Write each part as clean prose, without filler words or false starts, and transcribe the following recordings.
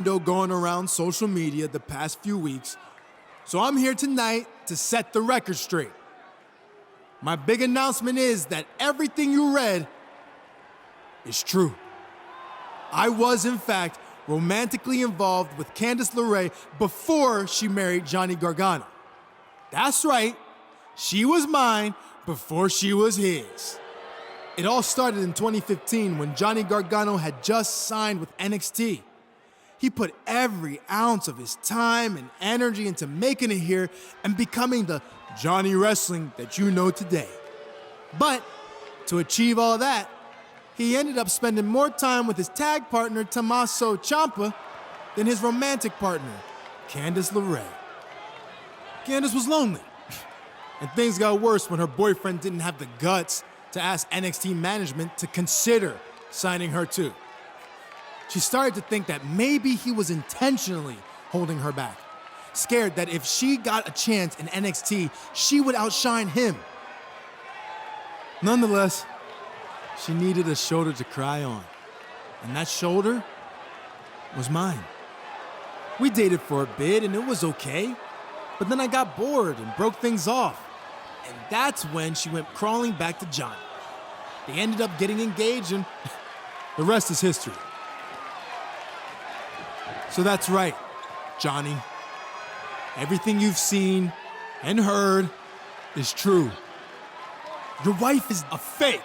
going around social media the past few weeks, so I'm here tonight to set the record straight. My big announcement is that everything you read is true. I was, in fact, romantically involved with Candice LeRae before she married Johnny Gargano. That's right, she was mine before she was his. It all started in 2015 when Johnny Gargano had just signed with NXT. He put every ounce of his time and energy into making it here and becoming the Johnny Wrestling that you know today. But to achieve all that, he ended up spending more time with his tag partner, Tommaso Ciampa, than his romantic partner, Candice LeRae. Candice was lonely, and things got worse when her boyfriend didn't have the guts to ask NXT management to consider signing her too. She started to think that maybe he was intentionally holding her back, scared that if she got a chance in NXT, she would outshine him. Nonetheless, she needed a shoulder to cry on, and that shoulder was mine. We dated for a bit, and it was okay, but then I got bored and broke things off, and that's when she went crawling back to Johnny. They ended up getting engaged, and the rest is history. So that's right, Johnny. Everything you've seen and heard is true. Your wife is a fake.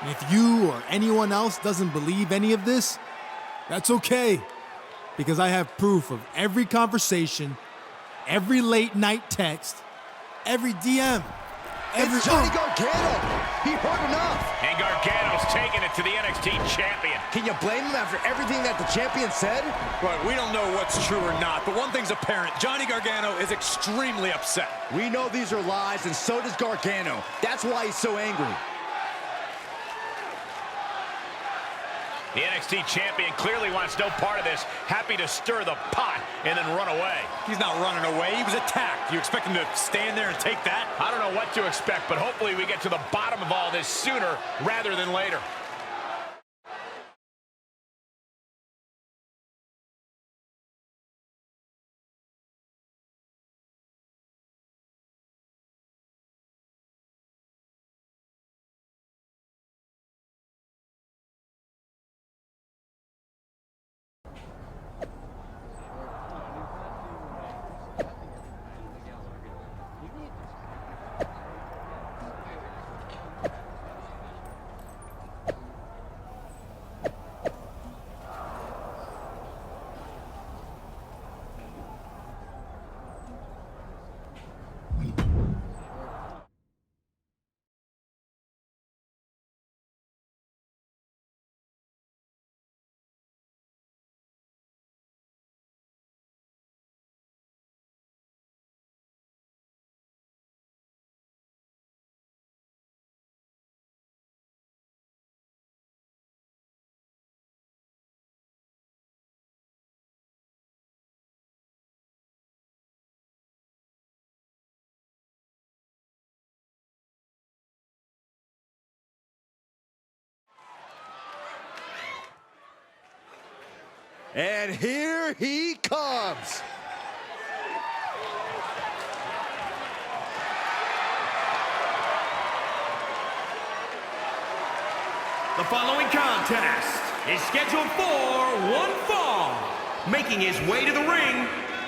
And if you or anyone else doesn't believe any of this, that's okay, because I have proof of every conversation, every late night text, every DM, every... It's Johnny Gargano! He heard enough! And Gargano's taking it to the NXT champion. Can you blame him after everything that the champion said? Right, we don't know what's true or not, but one thing's apparent. Johnny Gargano is extremely upset. We know these are lies, and so does Gargano. That's why he's so angry. The NXT champion clearly wants no part of this. Happy to stir the pot and then run away. He's not running away. He was attacked. You expect him to stand there and take that? I don't know what to expect, but hopefully we get to the bottom of all this sooner rather than later. And here he comes. The following contest is scheduled for one fall. Making his way to the ring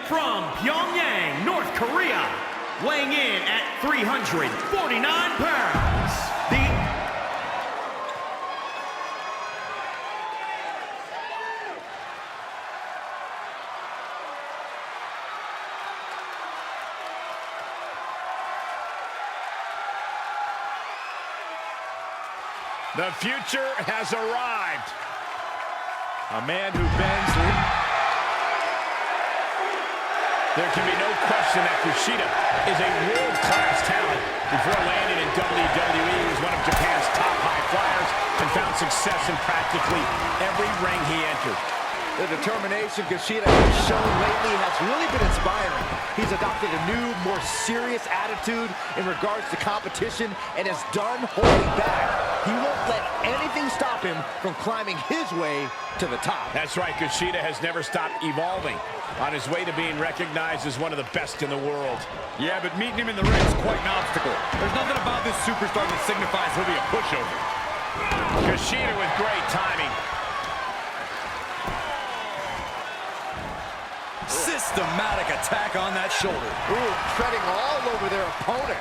from Pyongyang, North Korea, weighing in at 349 pounds, The future has arrived. A man who bends. There can be no question that Kushida is a world-class talent. Before landing in WWE, he was one of Japan's top high flyers and found success in practically every ring he entered. The determination Kushida has shown lately has really been inspiring. He's adopted a new, more serious attitude in regards to competition and is done holding back. He won't let anything stop him from climbing his way to the top. That's right, Kushida has never stopped evolving on his way to being recognized as one of the best in the world. Yeah, but meeting him in the ring is quite an obstacle. There's nothing about this superstar that signifies he'll be a pushover. Kushida with great timing. Systematic attack on that shoulder. Ooh, treading all over their opponent.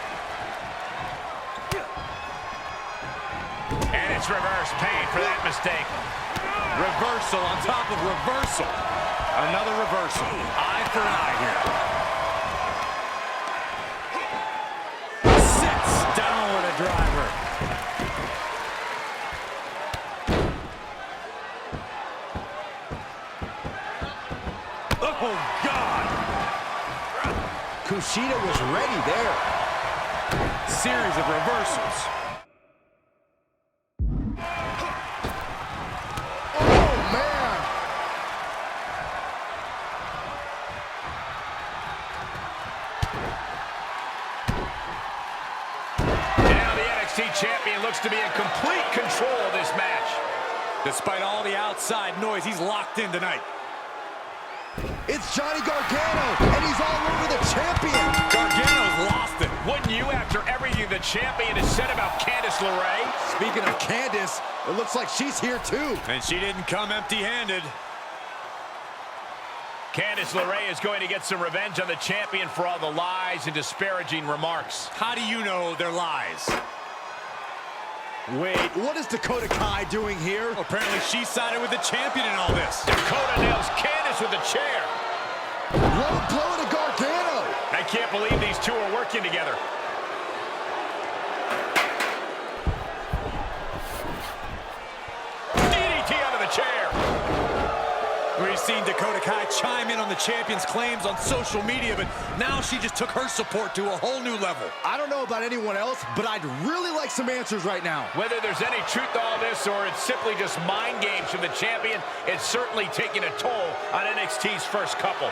And it's reverse pain for that mistake. Reversal on top of reversal. Another reversal. Eye for eye here. Sits down with a driver. Oh, God. Kushida was ready there. Series of reversals. Oh, man. Now the NXT champion looks to be in complete control of this match. Despite all the outside noise, he's locked in tonight. It's Johnny Gargano, and he's all over the champion. Gargano's lost it. Wouldn't you after everything the champion has said about Candice LeRae? Speaking of Candice, it looks like she's here too. And she didn't come empty-handed. Candice LeRae is going to get some revenge on the champion for all the lies and disparaging remarks. How do you know they're lies? Wait, what is Dakota Kai doing here? Apparently she sided with the champion in all this. Dakota nails Candice with a chair. Low blow to Gargano. I can't believe these two are working together. DDT out of the chair. We've seen Dakota Kai chime in on the champion's claims on social media, but now she just took her support to a whole new level. I don't know about anyone else, but I'd really like some answers right now. Whether there's any truth to all this or it's simply just mind games from the champion, it's certainly taking a toll on NXT's first couple.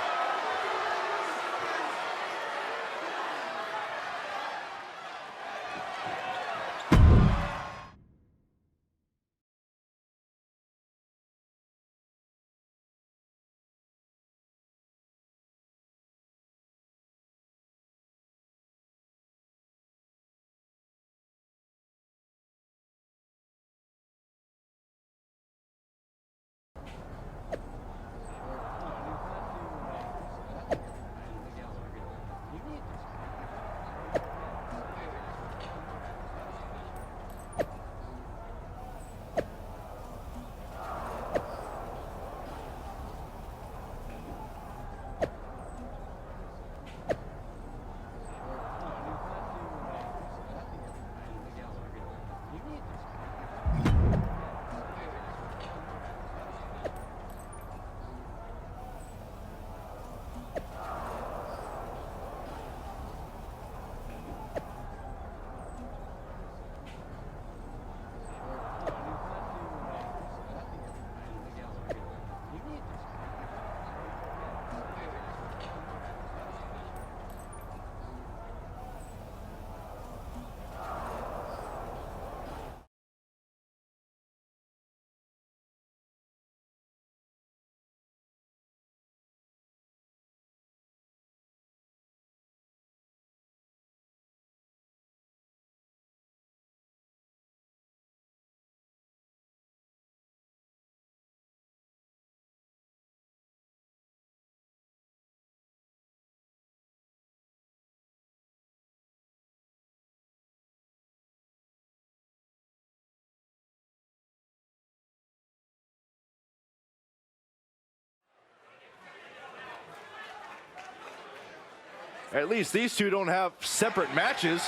At least these two don't have separate matches.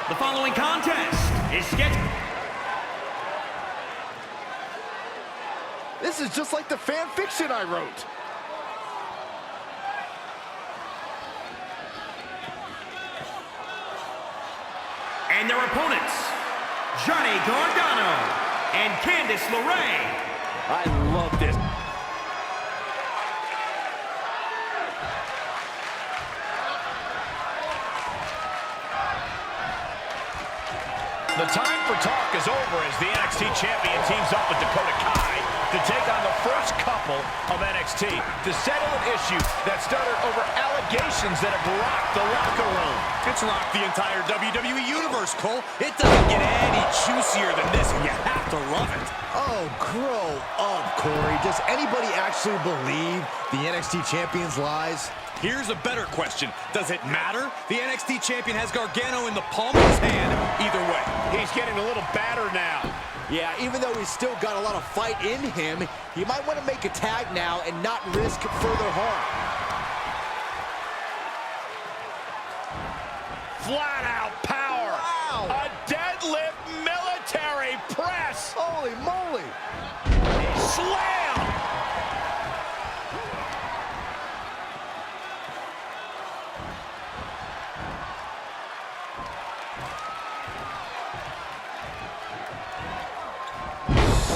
The following contest is scheduled. This is just like the fan fiction I wrote. And their opponents, Johnny Gargano and Candice LeRae. I love this. The time for talk is over as the NXT champion teams up with Dakota Kai to take on the first couple of NXT to settle an issue that started over allegations that have rocked the locker room. It's rocked the entire WWE Universe, Cole. It doesn't get any juicier than this, and you have to love it. Oh, grow up, Corey. Does anybody actually believe the NXT champion's lies? Here's a better question. Does it matter? The NXT champion has Gargano in the palm of his hand either way. He's getting a little battered now. Yeah, even though he's still got a lot of fight in him, he might want to make a tag now and not risk further harm. Flat out power. Wow. A deadlift military press. Holy moly. Slam.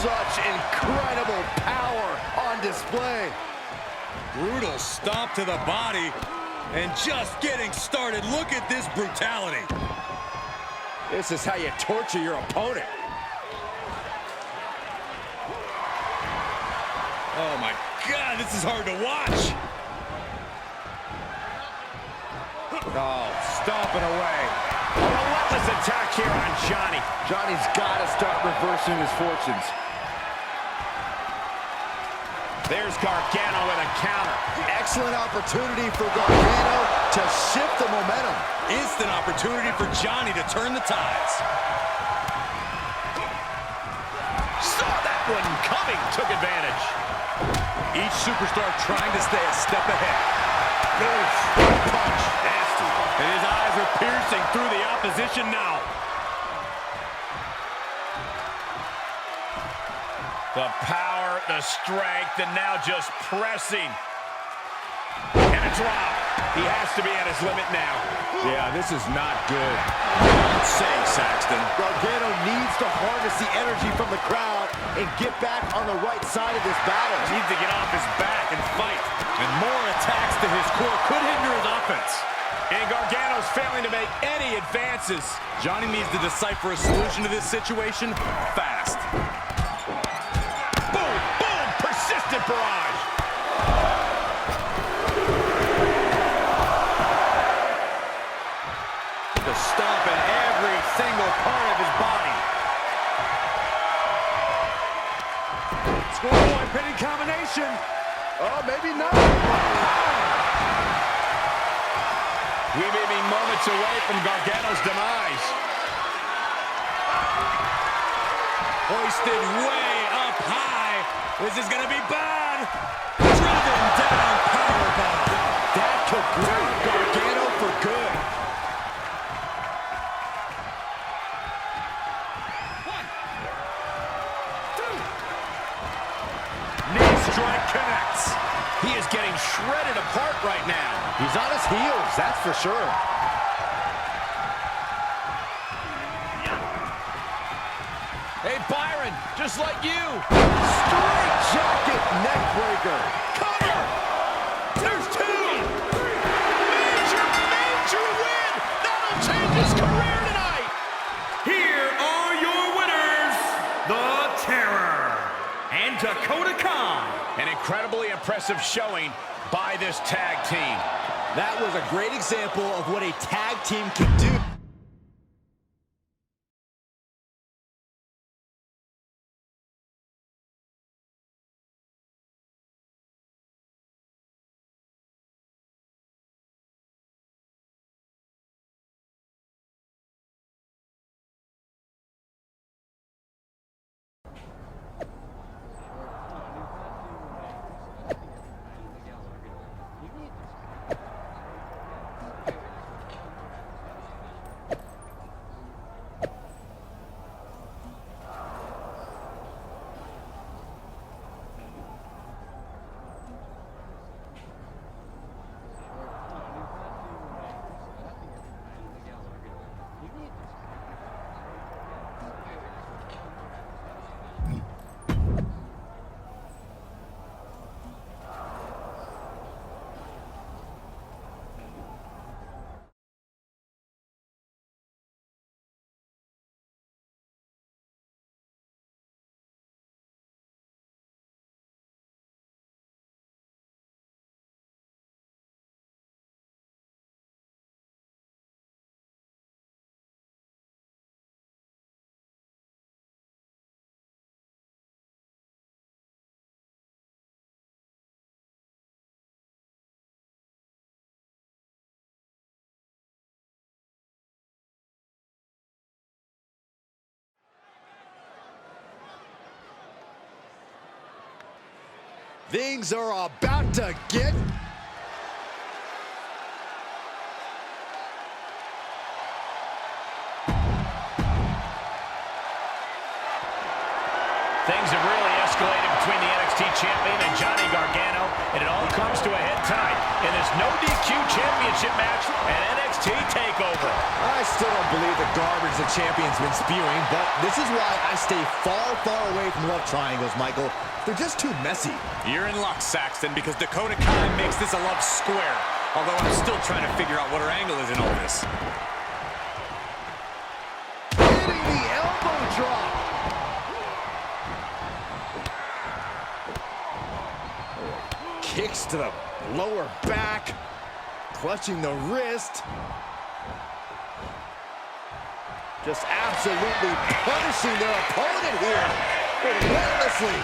Such incredible power on display. Brutal stomp to the body. And just getting started. Look at this brutality. This is how you torture your opponent. Oh my God, this is hard to watch. Oh, stomping away. A relentless attack here on Johnny. Johnny's got to start reversing his fortunes. There's Gargano with a counter. Excellent opportunity for Gargano to shift the momentum. Instant opportunity for Johnny to turn the tides. Saw that one coming. Took advantage. Each superstar trying to stay a step ahead. Punch. Nasty. And his eyes are piercing through the opposition now. The power, the strength, and now just pressing. And a drop. He has to be at his limit now. Yeah, this is not good. Don't say, Saxton. Gargano needs to harness the energy from the crowd and get back on the right side of this battle. He needs to get off his back and fight. And more attacks to his core could hinder his offense. And Gargano's failing to make any advances. Johnny needs to decipher a solution to this situation fast. Boom, boom, persistent barrage. The stomp in every single part of his body. Scoreboard pinning combination. Oh, maybe not. We may be moments away from Gargano's demise. Hoisted way up high. This is going to be bad. Driven down powerbomb. That could ground Gargano for good. Knee strike connects. He is getting shredded apart right now. He's on his heels, that's for sure. Hey, Byron, just like you. Straight jacket neck breaker. Cover. There's two. Major, major win. That'll change his career tonight. Here are your winners, The Terror and Dakota Kai. An incredibly impressive showing by this tag team. That was a great example of what a tag team can do. Things are about to get... Things have really escalated between the NXT champion and Johnny Gargano, and it all comes to a head tonight in this no DQ championship match and NXT TakeOver. I still don't believe the garbage the champion's been spewing, but this is why I stay far, far away from love triangles, Michael. They're just too messy. You're in luck, Saxton, because Dakota Kai makes this a love square. Although I'm still trying to figure out what her angle is in all this. Hitting the elbow drop. Kicks to the lower back, clutching the wrist. Just absolutely punishing their opponent here relentlessly.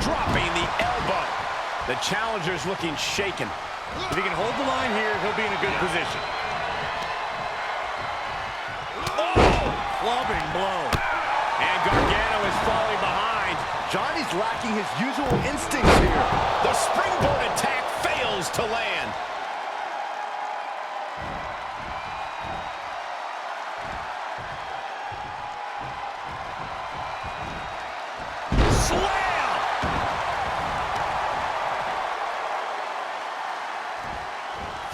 Dropping the elbow. The challenger's looking shaken. If he can hold the line here, he'll be in a good position. Clubbing blow. And Gargano is falling behind. Johnny's lacking his usual instincts here. The springboard attack fails to land. Slam!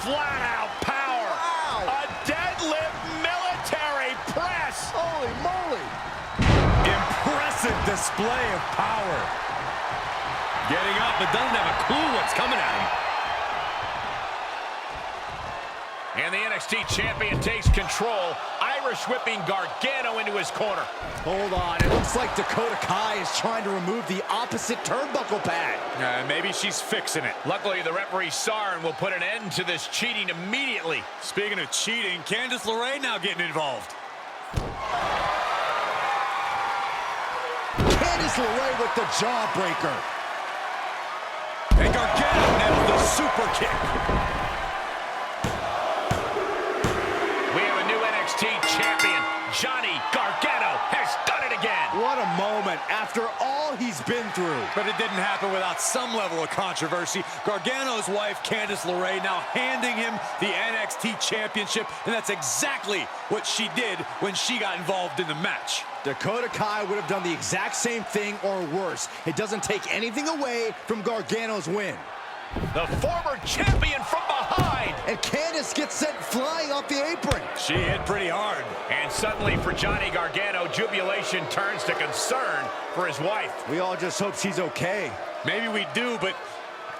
Flat out power. Wow. A deadlift military press. Holy moly. Impressive display of power. Getting up, but doesn't have a clue what's coming at him. And the NXT champion takes control, Irish whipping Gargano into his corner. Hold on, it looks like Dakota Kai is trying to remove the opposite turnbuckle pad. Maybe she's fixing it. Luckily, the referee saw her and will put an end to this cheating immediately. Speaking of cheating, Candice LeRae now getting involved. Candice LeRae with the jawbreaker. And Gargano nails the super kick. We have a new NXT champion. Johnny Gargano has done it again. What a moment after all he's been through. But it didn't happen without some level of controversy. Gargano's wife, Candice LeRae, now handing him the NXT championship, and that's exactly what she did when she got involved in the match. Dakota Kai would have done the exact same thing or worse. It doesn't take anything away from Gargano's win. The former champion from behind. And Candice gets sent flying off the apron. She hit pretty hard. And suddenly for Johnny Gargano, jubilation turns to concern for his wife. We all just hope she's okay. Maybe we do, but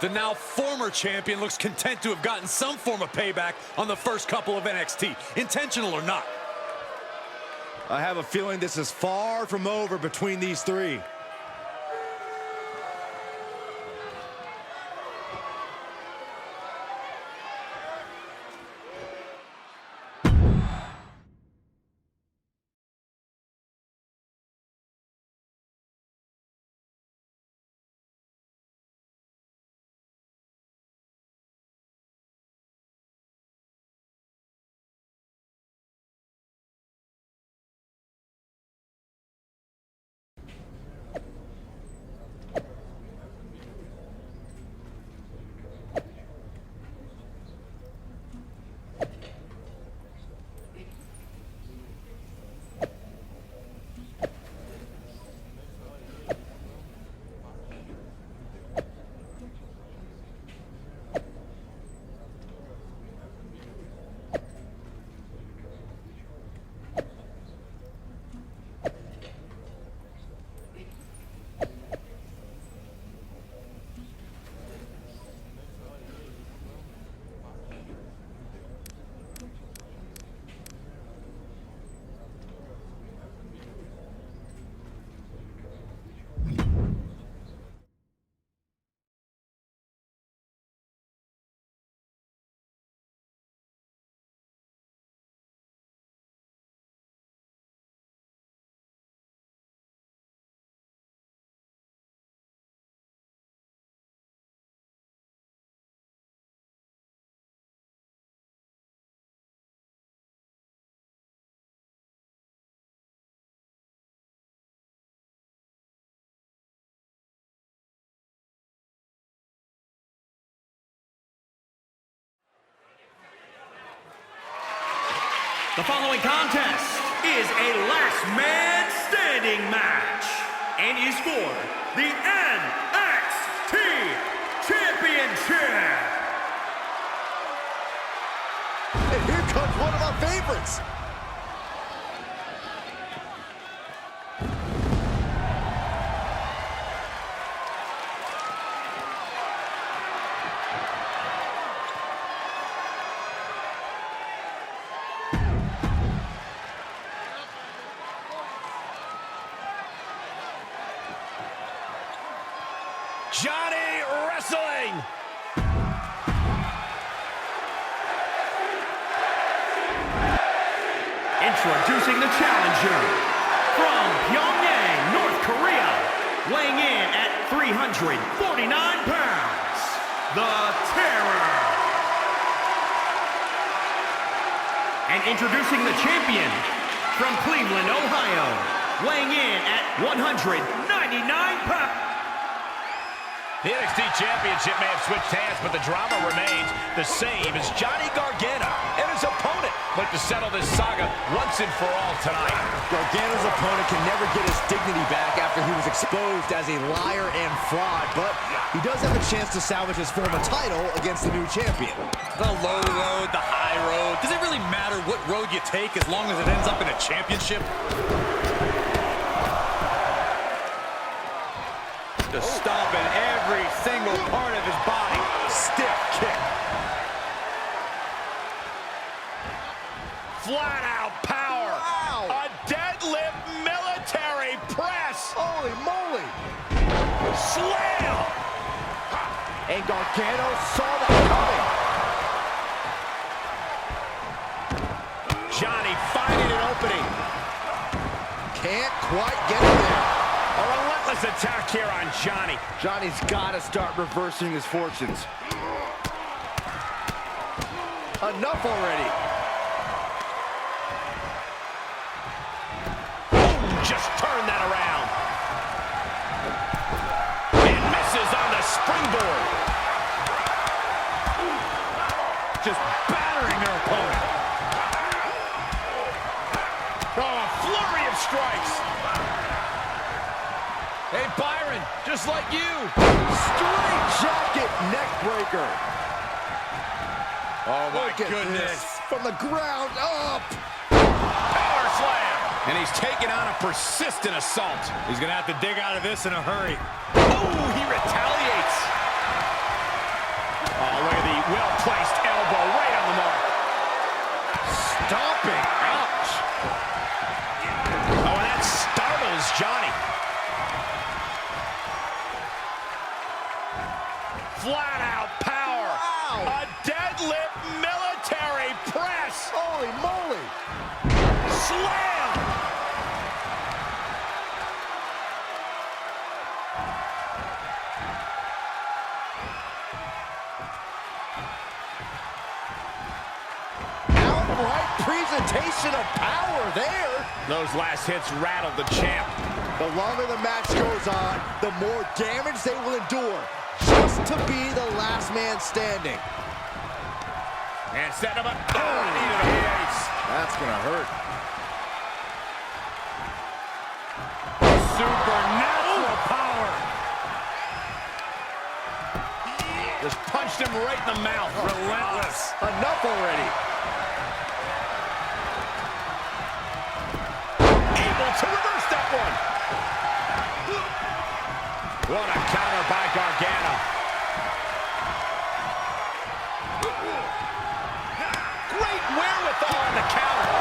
the now former champion looks content to have gotten some form of payback on the first couple of NXT, intentional or not. I have a feeling this is far from over between these three. The following contest is a last man standing match and is for the NXT Championship. And here comes one of our favorites. Johnny Wrestling. Introducing the challenger from Pyongyang, North Korea, weighing in at 349 pounds, the Terror. And introducing the champion from Cleveland, Ohio, weighing in at 199 pounds. The NXT Championship may have switched hands, but the drama remains the same as Johnny Gargano and his opponent look to settle this saga once and for all tonight. Gargano's opponent can never get his dignity back after he was exposed as a liar and fraud, but he does have a chance to salvage his former title against the new champion. The low road, the high road. Does it really matter what road you take as long as it ends up in a championship? Just stomping every single part of his body. Stiff kick. Flat out power. Wow. A deadlift military press. Holy moly! Slam. And Gargano saw that coming. Johnny finding an opening. Can't quite get it there. A relentless attack here on Johnny. Johnny's got to start reversing his fortunes. Enough already. Just turn that around. And misses on the springboard. Just battering their opponent. Oh, a flurry of strikes. Hey, Byron, just like you. Straight jacket neck breaker. Oh, my Look at goodness. this. From the ground up. Power slam. And he's taking on a persistent assault. He's going to have to dig out of this in a hurry. Oh, he retaliates. Oh, look at the well-placed elbow right on the mark. Stomping. Ouch. Oh, and that startles Johnny. Flat out power. Wow. A deadlift military press. Holy moly. Slam. Outright presentation of power there. Those last hits rattled the champ. The longer the match goes on, the more damage they will endure, just to be the last man standing. And set him up. Oh, knee to the face. That's gonna hurt. Supernatural power. Just punched him right in the mouth. Relentless. Enough already. Able to reverse that one. What a counter by Gargano. Great wherewithal on the counter.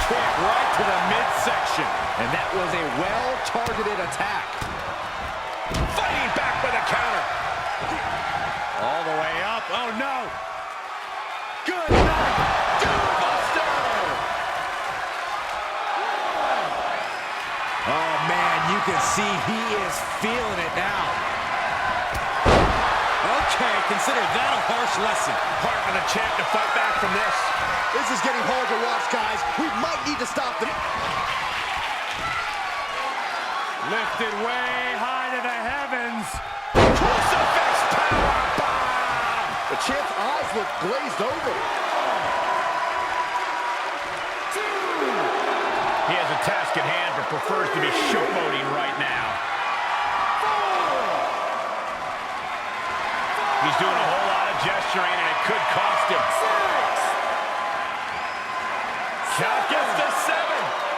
Kick right to the midsection. And that was a well-targeted attack. Fighting back with a counter. All the way up. Oh, no. Good night. Doombuster. Oh, man, you can see he is feeling it now. Okay, consider that a harsh lesson. Hard for the champ to fight back from this. This is getting hard to watch, guys. We might need to stop them. Lifted way high to the heavens. Crucifix powerbomb. The champ's eyes look glazed over. He has a task at hand, but prefers to be showboating right now. He's doing a whole lot of gesturing, and it could cost him. Count gets to 7.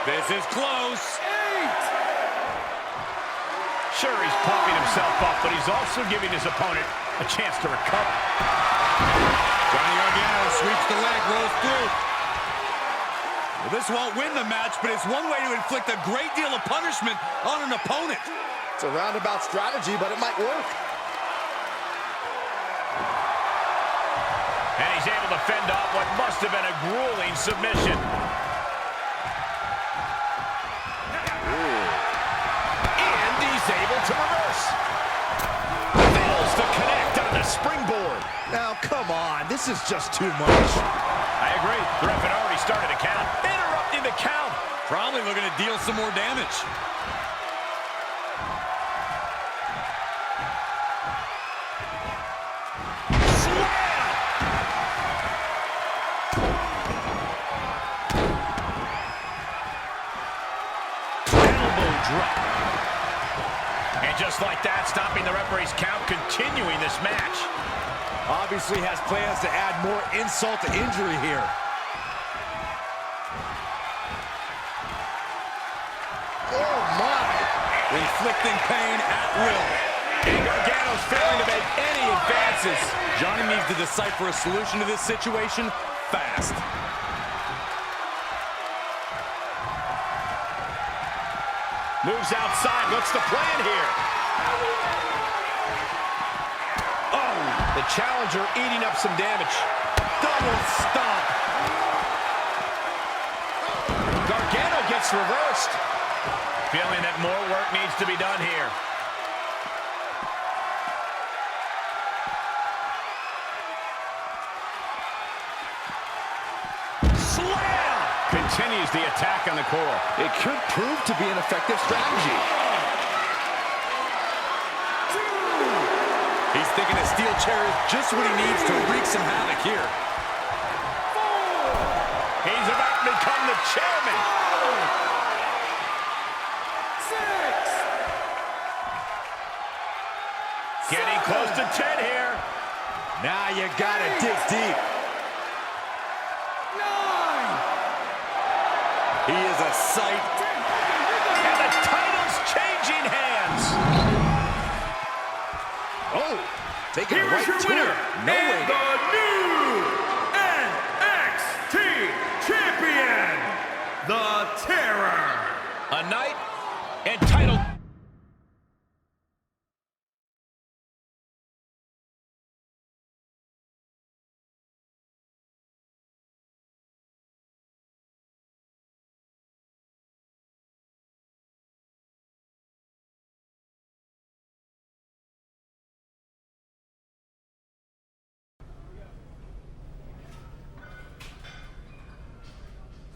This is close. 8. Sure, he's pumping himself up, but he's also giving his opponent a chance to recover. Johnny Gargano sweeps the leg, rolls through. Well, this won't win the match, but it's one way to inflict a great deal of punishment on an opponent. It's a roundabout strategy, but it might work. And he's able to fend off what must have been a grueling submission. And he's able to reverse. Fails to connect on the springboard. Now, come on. This is just too much. I agree. The ref had already started a count. Interrupting the count. Probably looking to deal some more damage. And just like that, stopping the referee's count, continuing this match. Obviously has plans to add more insult to injury here. Oh, my. Inflicting pain at will. And Gargano's failing to make any advances. Johnny needs to decipher a solution to this situation fast. Moves outside, looks to play in here. Oh, the challenger eating up some damage. Double stomp. Gargano gets reversed. Feeling that more work needs to be done here. Continues the attack on the core. It could prove to be an effective strategy. He's thinking a steel chair is just what he needs to wreak some havoc here. He's about to become the chairman. 6. Getting close to 10 here. Now you gotta dig deep. He is a sight. And the title's changing hands. Oh, taking Here it right is your to winner, it. No and way. the new NXT Champion, The Terror. A night and title